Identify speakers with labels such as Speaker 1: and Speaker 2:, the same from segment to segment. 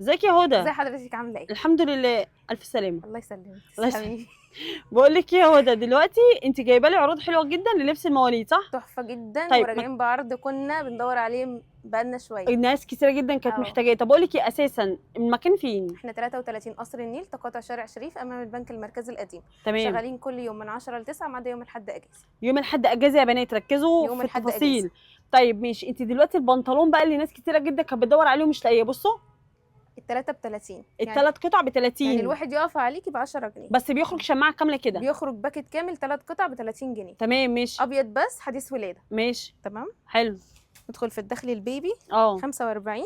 Speaker 1: ازيك يا هدى؟
Speaker 2: ازي حضرتك عامله ايه؟
Speaker 1: الحمد لله، الف سلامه.
Speaker 2: الله يسلمك.
Speaker 1: الله
Speaker 2: تسلمي.
Speaker 1: يسلمك. بقول لك ايه يا هدى، دلوقتي انت جايبه لي عروض حلوه جدا للبس المواليد، صح؟
Speaker 2: تحفه جدا،
Speaker 1: طيب
Speaker 2: وراجعين بعرض كنا بندور عليه بقالنا شويه.
Speaker 1: الناس كتيره جدا كانت
Speaker 2: اه،
Speaker 1: محتاجاه. طب اقول لك ايه، اساسا المكان فين؟
Speaker 2: احنا 33 قصر النيل، تقاطع شارع شريف امام البنك المركزي القديم.
Speaker 1: تمام.
Speaker 2: شغالين كل يوم من 10 ل 9 ما عدا يوم الاحد اجازه.
Speaker 1: يوم الاحد اجازه يا بنات، ركزوا
Speaker 2: يوم
Speaker 1: في
Speaker 2: الاحد اجازه.
Speaker 1: التفاصيل. طيب ماشي، انت دلوقتي البنطلون بقى اللي ناس كتيره جدا كانت بتدور عليه ومش لاقيه، بصوا
Speaker 2: التلاته ب 30 يعني.
Speaker 1: الثلاث قطع ب 30.
Speaker 2: الواحد يقف عليكي ب 10 جنيه.
Speaker 1: بس بيخرج شماعه كامله كده.
Speaker 2: بيخرج باكت كامل 3 قطع ب 30 جنيه.
Speaker 1: تمام ماشي.
Speaker 2: ابيض بس حديث ولاده.
Speaker 1: ماشي.
Speaker 2: تمام.
Speaker 1: حلو.
Speaker 2: ندخل في الداخلي البيبي.
Speaker 1: اه
Speaker 2: 45.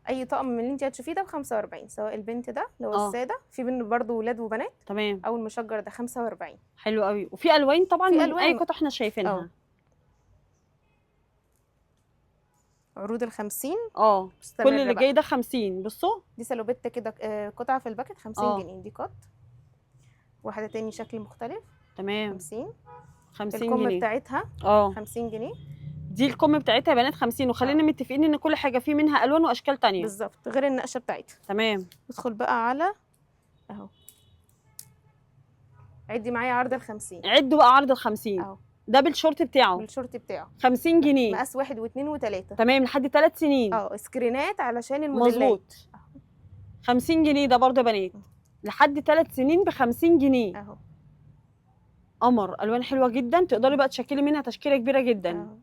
Speaker 2: اي طقم من اللي انت هتشوفيه ده ب 45، سواء البنت ده اللي هو
Speaker 1: اه
Speaker 2: الساده، في منه برضه ولاد وبنات،
Speaker 1: تمام.
Speaker 2: او المشجر ده 45.
Speaker 1: حلو قوي، وفي الوان طبعا
Speaker 2: في
Speaker 1: من اي
Speaker 2: الوان.
Speaker 1: قطعه احنا شايفينها.
Speaker 2: عروض ال 50
Speaker 1: اه كل
Speaker 2: مستمره
Speaker 1: اللي
Speaker 2: بقى.
Speaker 1: جاي ده 50، بصوا.
Speaker 2: دي سلوبيتا كده، قطعه في الباكت 50
Speaker 1: اه
Speaker 2: جنيه دي قط. واحده تاني شكل مختلف
Speaker 1: تمام.
Speaker 2: 50.
Speaker 1: 50
Speaker 2: الكم
Speaker 1: جنيه
Speaker 2: بتاعتها
Speaker 1: اه
Speaker 2: 50 جنيه.
Speaker 1: دي الكم بتاعتها يا بنات 50، وخلينا متفقين ان كل حاجه فيه منها الوان واشكال تانية.
Speaker 2: بالظبط، غير النقشه بتاعتها.
Speaker 1: تمام.
Speaker 2: ندخل بقى على اهو. عدي معايا عرض ال 50
Speaker 1: عدوا بقى عرض ال 50.
Speaker 2: اهو،
Speaker 1: ده بالشورت بتاعه
Speaker 2: بالشورت بتاعه
Speaker 1: 50 جنيه.
Speaker 2: مقاس 1 و2 و3.
Speaker 1: تمام لحد 3 سنين.
Speaker 2: سكرينات علشان الموديلات.
Speaker 1: مظبوط. 50 جنيه ده برضه يا بنات، لحد 3 سنين ب 50 جنيه.
Speaker 2: اهو
Speaker 1: قمر، الوان حلوه جدا، تقدري بقى تشكلي منها تشكيله كبيره جدا.
Speaker 2: اهو.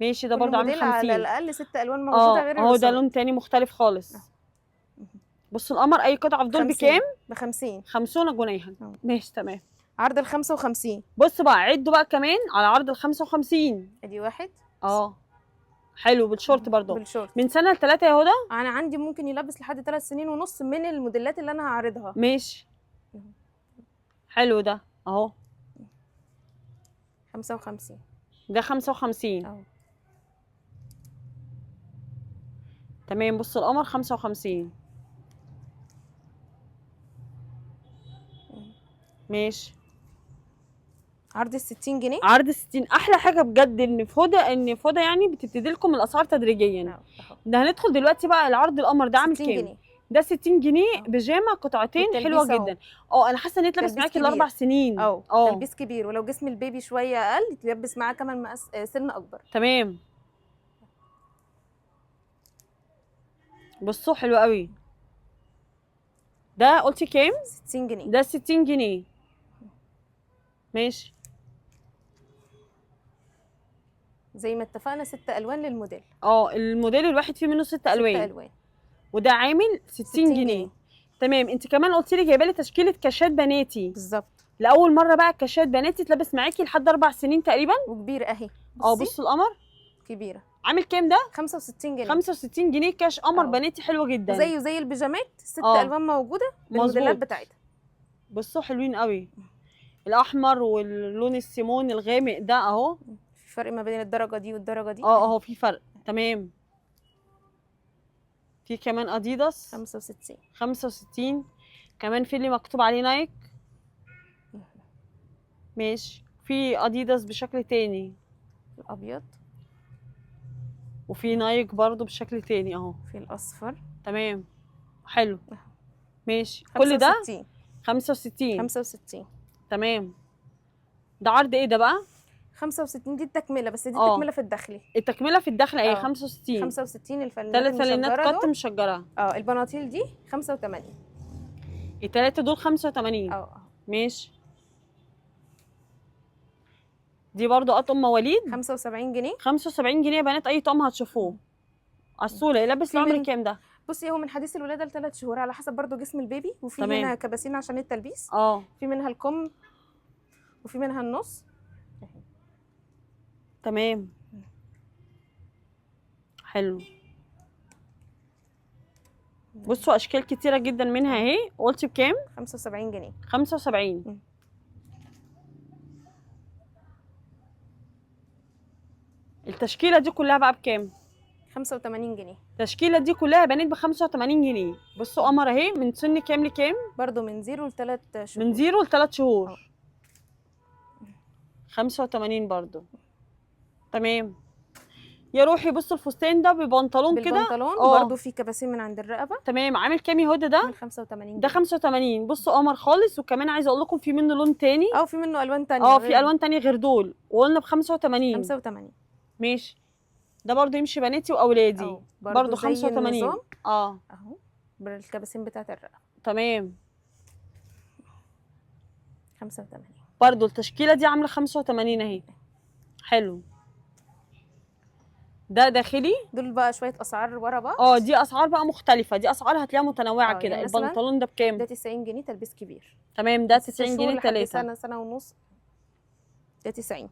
Speaker 1: ماشي، ده
Speaker 2: كل
Speaker 1: برضه عامل
Speaker 2: موديل على
Speaker 1: 50.
Speaker 2: الاقل 6 الوان موجوده غير
Speaker 1: اهو ده
Speaker 2: الرسومات.
Speaker 1: لون تاني مختلف خالص. بصوا القمر، اي قطعه في دول
Speaker 2: 50
Speaker 1: بكام؟
Speaker 2: ب 50.
Speaker 1: 50 جنيها.
Speaker 2: أهو.
Speaker 1: ماشي تمام.
Speaker 2: عرض ال 55.
Speaker 1: بصوا بقى، عدوا بقى كمان على عرض ال 55.
Speaker 2: ادي واحد.
Speaker 1: اه حلو، بالشورت برضه.
Speaker 2: بالشورت.
Speaker 1: من سنه ل3 يا هدى.
Speaker 2: انا عندي ممكن يلبس لحد 3 سنين ونص من الموديلات اللي انا هعرضها.
Speaker 1: ماشي. حلو ده اهو.
Speaker 2: 55
Speaker 1: ده 55.
Speaker 2: اهو.
Speaker 1: تمام، بصوا القمر 55. ماشي.
Speaker 2: عرض ال 60 جنيه.
Speaker 1: عرض 60. احلى حاجه بجد ان فودا يعني بتبتدي لكم الاسعار تدريجيا.
Speaker 2: اهو.
Speaker 1: ده هندخل دلوقتي بقى العرض القمر ده عامل
Speaker 2: 60
Speaker 1: كام؟
Speaker 2: جنيه.
Speaker 1: ده 60 جنيه
Speaker 2: أهو.
Speaker 1: بيجامه قطعتين، حلوه
Speaker 2: والتلبيس أهو.
Speaker 1: جدا. انا حاسه ان هي تلبس
Speaker 2: تلبيس
Speaker 1: معاكي
Speaker 2: كبير.
Speaker 1: ال4 سنين.
Speaker 2: تلبيس كبير، ولو جسم البيبي شويه اقل تلبس معاه كمان مقاس سن اكبر.
Speaker 1: تمام. بصوا حلو قوي. ده قلتي كام؟
Speaker 2: 60 جنيه.
Speaker 1: ده 60 جنيه. ماشي.
Speaker 2: زي ما اتفقنا 6 الوان للموديل.
Speaker 1: الموديل الواحد فيه منه 6
Speaker 2: 6
Speaker 1: الوان.
Speaker 2: الوان.
Speaker 1: وده عامل 60 جنيه. تمام. انت كمان قلتي لي جايبه لي تشكيله كاشات بناتي.
Speaker 2: بالظبط.
Speaker 1: لاول مره بقى كاشات بناتي تلبس معاكي لحد 4 سنين تقريبا.
Speaker 2: وكبيره اهي.
Speaker 1: بصوا القمر
Speaker 2: كبيره.
Speaker 1: عامل كام ده؟
Speaker 2: 65 جنيه.
Speaker 1: 65 جنيه كاش قمر
Speaker 2: أهو.
Speaker 1: بناتي، حلوه جدا.
Speaker 2: وزيه زي البيجامات 6 الوان موجوده بالموديلات
Speaker 1: مظبوط.
Speaker 2: بتاعتها.
Speaker 1: بصوا حلوين قوي. الاحمر واللون السيمون الغامق ده اهو.
Speaker 2: في فرق ما بين الدرجه دي والدرجه دي.
Speaker 1: اهو في فرق. تمام. في كمان اديداس
Speaker 2: 65.
Speaker 1: 65. كمان في اللي مكتوب عليه نايك. ماشي. في اديداس بشكل تاني.
Speaker 2: الابيض.
Speaker 1: وفي نايك برضو بشكل تاني اهو.
Speaker 2: في الاصفر.
Speaker 1: تمام. حلو. ماشي. كل ده
Speaker 2: 65.
Speaker 1: 65.
Speaker 2: 65.
Speaker 1: تمام. ده عرض ايه ده بقى؟
Speaker 2: 65 دي التكمله، بس دي التكمله في الداخلي.
Speaker 1: التكمله في الداخل اهي 65.
Speaker 2: 65 الفانلات
Speaker 1: 3 فانلات
Speaker 2: المشجره
Speaker 1: قط
Speaker 2: دول.
Speaker 1: مشجره.
Speaker 2: البناطيل دي 85.
Speaker 1: التلاته دول 85. ماشي. دي برضو اطقم مواليد
Speaker 2: 75 جنيه.
Speaker 1: 75 جنيه يا بنات، اي طقم هتشوفوه. عسوله يلبس العمر كام ده؟
Speaker 2: بصي هو من حديث الولاده ل3 شهور على حسب برضو جسم البيبي، وفي
Speaker 1: تمام.
Speaker 2: منها كباسين عشان التلبيس. في منها الكم، وفي منها النص.
Speaker 1: تمام. حلو. بصوا اشكال كتيره جدا منها اهي. قلتي بكام؟
Speaker 2: 75 جنيه.
Speaker 1: 75. التشكيله دي كلها بقى بكام؟
Speaker 2: 85 جنيه.
Speaker 1: التشكيله دي كلها يا بنات ب 85 جنيه. بصوا قمر اهي، من سن كام لكام؟
Speaker 2: برضو من 0 ل3 شهور.
Speaker 1: من 0 ل3 شهور. 85 برضو. تمام. يا روحي بصوا الفستان ده ببنطلون كده.
Speaker 2: بالبنطلون
Speaker 1: اه
Speaker 2: برضه في كباسين من عند الرقبه
Speaker 1: تمام. عامل كام يا هدى ده؟
Speaker 2: من 85
Speaker 1: ده
Speaker 2: جنيه.
Speaker 1: 85. بصوا قمر خالص. وكمان عايزه اقول لكم في منه لون تاني.
Speaker 2: اه في منه الوان تانية
Speaker 1: اه
Speaker 2: غير
Speaker 1: في الوان تانية غير دول، وقلنا ب 85.
Speaker 2: 85.
Speaker 1: ماشي. ده برضو يمشي بناتي واولادي.
Speaker 2: اه
Speaker 1: برضو
Speaker 2: زي
Speaker 1: 85.
Speaker 2: النظام
Speaker 1: اه
Speaker 2: اهو بالكباسين بتاعت الرقبه
Speaker 1: تمام.
Speaker 2: 85.
Speaker 1: برضو التشكيله دي عامله 85 اهي. حلو. ده داخلي.
Speaker 2: دول بقى شويه اسعار ورا بعض.
Speaker 1: اه دي اسعار بقى مختلفه، دي اسعار هتلاقيها متنوعه كده.
Speaker 2: يعني مثلا
Speaker 1: البنطلون ده بكام؟
Speaker 2: ده 90 جنيه تلبيس كبير.
Speaker 1: تمام. ده
Speaker 2: 6
Speaker 1: 90
Speaker 2: شهور
Speaker 1: جنيه
Speaker 2: لحد
Speaker 1: 3.
Speaker 2: سنه سنه ونص ده 90.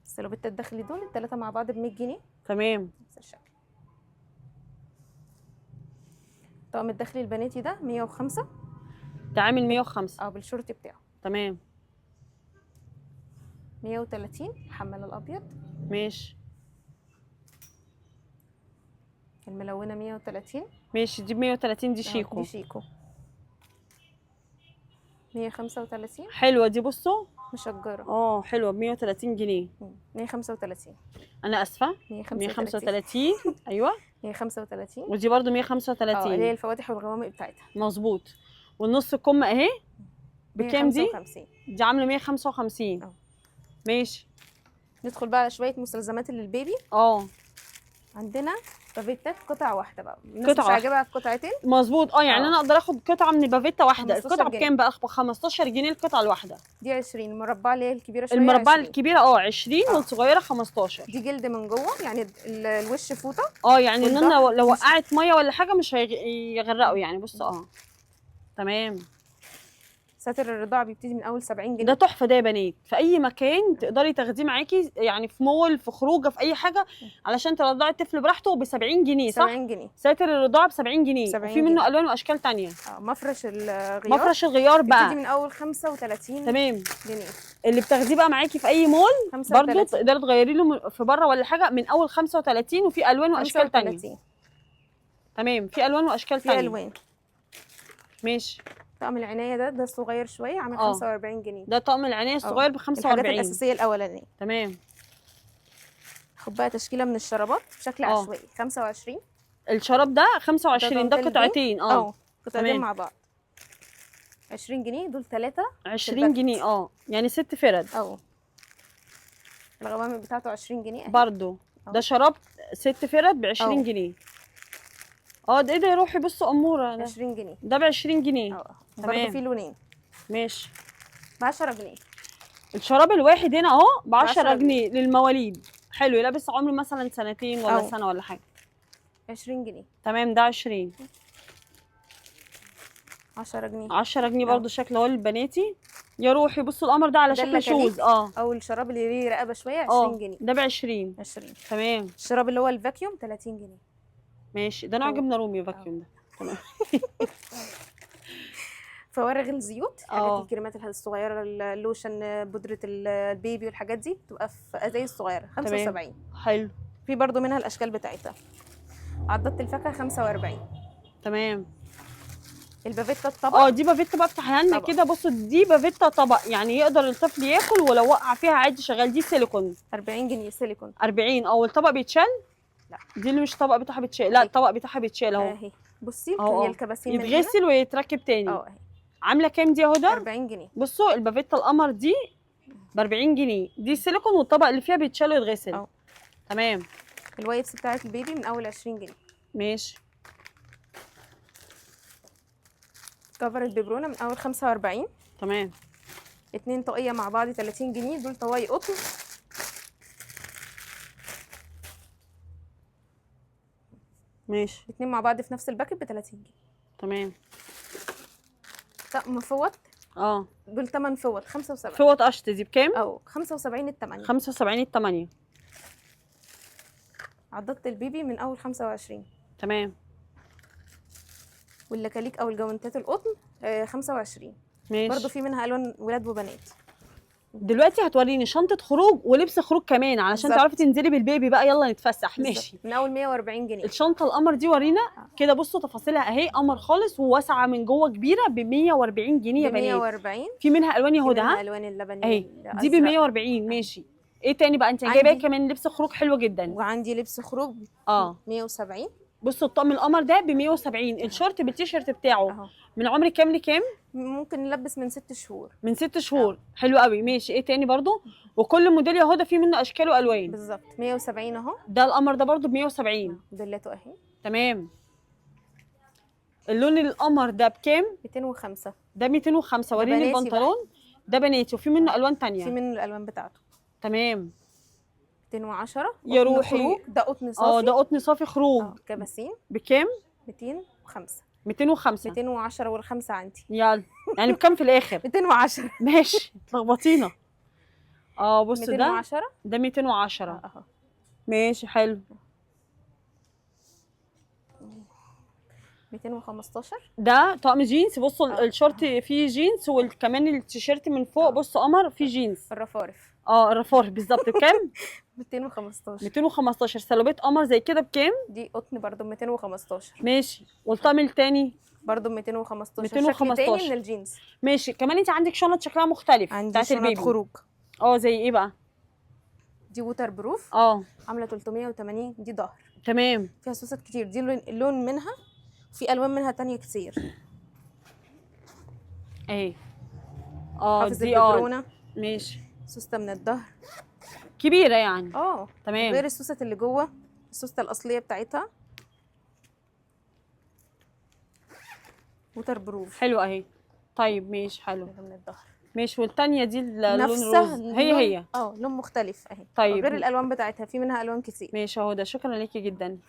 Speaker 2: السلوبيتا الداخلي دول الثلاثه مع بعض ب 100 جنيه.
Speaker 1: تمام.
Speaker 2: نفس الشكل. الطقم الداخلي البناتي ده 105.
Speaker 1: ده عامل 105.
Speaker 2: اه بالشورت بتاعه.
Speaker 1: تمام
Speaker 2: 130 الحمال الابيض.
Speaker 1: ماشي.
Speaker 2: الملونه 130.
Speaker 1: ماشي دي ب 130. دي شيكو.
Speaker 2: دي شيكو 135.
Speaker 1: حلوه دي بصوا.
Speaker 2: مشجره.
Speaker 1: اه حلوه ب 130 جنيه.
Speaker 2: 135.
Speaker 1: انا اسفه 135. ايوه.
Speaker 2: 135.
Speaker 1: ودي برضو
Speaker 2: اه
Speaker 1: 135.
Speaker 2: اللي هي الفواتح والغوامق بتاعتها.
Speaker 1: مظبوط. والنص الكم اهي بكام دي؟
Speaker 2: 155.
Speaker 1: دي عامله 155.
Speaker 2: اه.
Speaker 1: ماشي.
Speaker 2: ندخل بقى على شويه مستلزمات للبيبي.
Speaker 1: اه
Speaker 2: عندنا بافيتات قطعه واحده بقى. الناس مش
Speaker 1: قطعة
Speaker 2: عاجبها القطعتين.
Speaker 1: مظبوط. اه يعني انا اقدر اخد قطعه من بافيتا واحده.
Speaker 2: 15
Speaker 1: القطعه
Speaker 2: جنيه.
Speaker 1: بكام بقى؟ ب 15 جنيه القطعه الواحده.
Speaker 2: دي 20. المربعه اللي هي الكبيره شويه
Speaker 1: المربعه
Speaker 2: 20.
Speaker 1: الكبيره 20 والصغيره 15.
Speaker 2: دي جلد من جوه يعني الوش فوطه.
Speaker 1: يعني ان انا لو وقعت ميه ولا حاجه مش هيغرقوا يعني. بص تمام.
Speaker 2: ساتر الرضاعه بيبتدي من اول 70 جنيه.
Speaker 1: ده تحفه ده يا بنات. في اي مكان تقدري تاخديه معاكي يعني، في مول، في خروجه، في اي حاجه، علشان ترضعي الطفل براحته ب 70 جنيه صح؟
Speaker 2: 70 جنيه.
Speaker 1: ساتر الرضاعه ب 70 جنيه.
Speaker 2: 70
Speaker 1: وفي منه
Speaker 2: جنيه.
Speaker 1: الوان واشكال تانية.
Speaker 2: مفرش الغيار.
Speaker 1: مفرش الغيار
Speaker 2: بيبتدي
Speaker 1: بقى
Speaker 2: من اول 35
Speaker 1: تمام.
Speaker 2: جنيه.
Speaker 1: اللي بتاخديه بقى معاكي في اي مول
Speaker 2: 35.
Speaker 1: برضه تقدري تغيري له في بره ولا حاجه من اول 35. وفي الوان واشكال تانية.
Speaker 2: 35.
Speaker 1: تمام. في الوان واشكال
Speaker 2: في
Speaker 1: تانية.
Speaker 2: الوان.
Speaker 1: ماشي.
Speaker 2: طقم العنايه ده الصغير شويه عامل 45 جنيه.
Speaker 1: ده طقم العنايه الصغير ب 45.
Speaker 2: الحاجات الاساسيه الاولانيه.
Speaker 1: تمام.
Speaker 2: خد بقى تشكيله من الشرابات بشكل عشوائي 25.
Speaker 1: الشراب ده 25. ده قطعتين.
Speaker 2: قطعتين مع بعض 20 جنيه. دول 3
Speaker 1: 20 جنيه. يعني 6 فرد.
Speaker 2: الغوامق بتاعته 20 جنيه
Speaker 1: برضو. ده شراب 6 فرد ب 20 جنيه. ده ايه ده يا روحي؟ بصوا اموره ده
Speaker 2: 20 جنيه.
Speaker 1: ده ب 20 جنيه.
Speaker 2: برضه في لونين.
Speaker 1: ماشي.
Speaker 2: ب 10 جنيه.
Speaker 1: الشراب الواحد هنا اهو ب 10 جنيه للمواليد. حلو. يلبس عمره مثلا سنتين ولا سنه ولا حاجه.
Speaker 2: 20 جنيه.
Speaker 1: تمام. ده 20.
Speaker 2: 10 جنيه.
Speaker 1: 10 جنيه برضو. شكل اهو للبناتي. يا روحي بصوا القمر ده على شكل شوز.
Speaker 2: او الشراب اللي ليه رقبه شويه 20 جنيه.
Speaker 1: ده ب 20. تمام.
Speaker 2: الشراب اللي هو الفاكيوم 30 جنيه.
Speaker 1: ماشي. ده نوع جبنه رومي فاكيوم ده. تمام.
Speaker 2: فوارغ الزيوت. حاجات الكريمات الصغيره، اللوشن، بودره البيبي والحاجات دي بتبقى في ازايز صغيره 75.
Speaker 1: حلو.
Speaker 2: في برضو منها الاشكال بتاعتها. عضات الفاكهه 45.
Speaker 1: تمام.
Speaker 2: البافيتا الطبق.
Speaker 1: دي بافيتا بقى افتحها لنا كده. بصوا دي بافيتا طبق، يعني يقدر الطفل ياكل ولو وقع فيها عادي شغال. دي سيليكون
Speaker 2: 40 جنيه سيليكون.
Speaker 1: 40. والطبق بيتشال؟ لا دي اللي مش الطبق بتاعها بيتشال. لا الطبق بتاعها بيتشال اهو.
Speaker 2: اهي بصي هي الكباسين
Speaker 1: يتغسل ويتركب تاني.
Speaker 2: اهي.
Speaker 1: عامله كام دي يا هدى؟
Speaker 2: 40 جنيه.
Speaker 1: بصوا البافيتا القمر دي ب 40 جنيه. دي سيليكون والطبق اللي فيها بيتشال ويتغسل. تمام.
Speaker 2: الوايبس بتاعت البيبي من اول 20 جنيه.
Speaker 1: ماشي.
Speaker 2: كفر الببرونه من اول 45.
Speaker 1: تمام.
Speaker 2: 2 طاقيه مع بعض 30 جنيه. دول طواقي قطن.
Speaker 1: ماشي.
Speaker 2: 2 مع بعض في نفس الباكت ب 30 جنيه.
Speaker 1: تمام.
Speaker 2: طقم فوط. دول 8 فوط 75.
Speaker 1: فوط قشط دي بكام؟
Speaker 2: 75 الثمانية.
Speaker 1: 75 الثمانية.
Speaker 2: عضات البيبي من اول 25.
Speaker 1: تمام.
Speaker 2: واللكاليك او الجوانتات القطن 25.
Speaker 1: ماشي.
Speaker 2: برضو في منها الوان ولاد وبنات.
Speaker 1: دلوقتي هتوريني شنطه خروج ولبس خروج كمان علشان تعرفي تنزلي بالبيبي بقى. يلا نتفسح. ماشي.
Speaker 2: من اول 140 جنيه.
Speaker 1: الشنطه القمر دي ورينا كده. بصوا تفاصيلها اهي قمر خالص وواسعه من جوه كبيره ب 140 جنيه يا بنات.
Speaker 2: 140.
Speaker 1: في منها الوان يا هدى.
Speaker 2: منها الوان اللبني
Speaker 1: اهي دي ب 140. ماشي. ايه تاني بقى؟ انت جايبه
Speaker 2: عندي-
Speaker 1: كمان لبس خروج حلو جدا.
Speaker 2: وعندي لبس خروج
Speaker 1: اه
Speaker 2: 170
Speaker 1: بصوا الطقم القمر ده ب 170، الشورت بالتيشيرت بتاعه
Speaker 2: اهو.
Speaker 1: من عمر كام لكام؟
Speaker 2: ممكن نلبس من 6 شهور
Speaker 1: من 6 شهور. حلو قوي. ماشي، ايه تاني برضو؟ وكل موديل يا هدى فيه منه اشكال والوان.
Speaker 2: بالظبط 170 اهو.
Speaker 1: ده القمر ده برضو ب 170.
Speaker 2: موديلاته اهي.
Speaker 1: تمام. اللون القمر ده بكام؟
Speaker 2: 205.
Speaker 1: ده 205.
Speaker 2: ده
Speaker 1: وريني
Speaker 2: بناتي
Speaker 1: البنطلون. ده بناتي وفي منه الوان
Speaker 2: في
Speaker 1: تانية.
Speaker 2: منه الالوان بتاعته.
Speaker 1: تمام
Speaker 2: 210
Speaker 1: يا
Speaker 2: قطن
Speaker 1: روحي.
Speaker 2: خروج. ده قطن صافي.
Speaker 1: اه ده قطن صافي خروج.
Speaker 2: كباسين
Speaker 1: بكام؟
Speaker 2: 205.
Speaker 1: 205.
Speaker 2: 210 والخمسه عندي.
Speaker 1: يلا يعني بكام في الاخر؟
Speaker 2: 210.
Speaker 1: ماشي اتلخبطينا. اه بصوا ده
Speaker 2: 210
Speaker 1: ده 210.
Speaker 2: اهو.
Speaker 1: ماشي حلو.
Speaker 2: 215.
Speaker 1: ده طقم جينز. بصوا
Speaker 2: اه.
Speaker 1: الشورت فيه جينز وكمان التيشيرت من فوق بصوا قمر فيه جينز.
Speaker 2: الرفارف.
Speaker 1: اه الرفار بالظبط. بكام؟
Speaker 2: 215.
Speaker 1: 215. سلوبيت قمر زي كده بكام؟
Speaker 2: دي قطن برضو 215.
Speaker 1: ماشي. والطقم التاني
Speaker 2: برضو 215. شكل
Speaker 1: 215.
Speaker 2: تاني من الجينز.
Speaker 1: ماشي. كمان انت عندك شنط شكلها مختلف
Speaker 2: عندي
Speaker 1: بتاعت
Speaker 2: شنط
Speaker 1: البيبي.
Speaker 2: خروج.
Speaker 1: اه زي ايه بقى؟
Speaker 2: دي ووتر بروف.
Speaker 1: اه
Speaker 2: عامله 380. دي ظهر.
Speaker 1: تمام.
Speaker 2: فيها سوست كتير. دي اللون منها. في الوان منها تانية كتير.
Speaker 1: اهي. اه
Speaker 2: حافظ
Speaker 1: دي
Speaker 2: الببرونه.
Speaker 1: ماشي.
Speaker 2: سوسته من الظهر.
Speaker 1: كبيرة يعني.
Speaker 2: غير
Speaker 1: تمام.
Speaker 2: السوست اللي جوه. السوسته الاصليه بتاعتها ووتر بروف.
Speaker 1: حلو اهي. طيب ماشي حلو.
Speaker 2: من الظهر.
Speaker 1: ماشي. والتانية دي اللون
Speaker 2: نفسها
Speaker 1: الروز هي.
Speaker 2: لون مختلف اهي.
Speaker 1: طيب.
Speaker 2: غير الالوان بتاعتها في منها الوان كتير.
Speaker 1: ماشي اهو. ده شكرا ليكي جدا.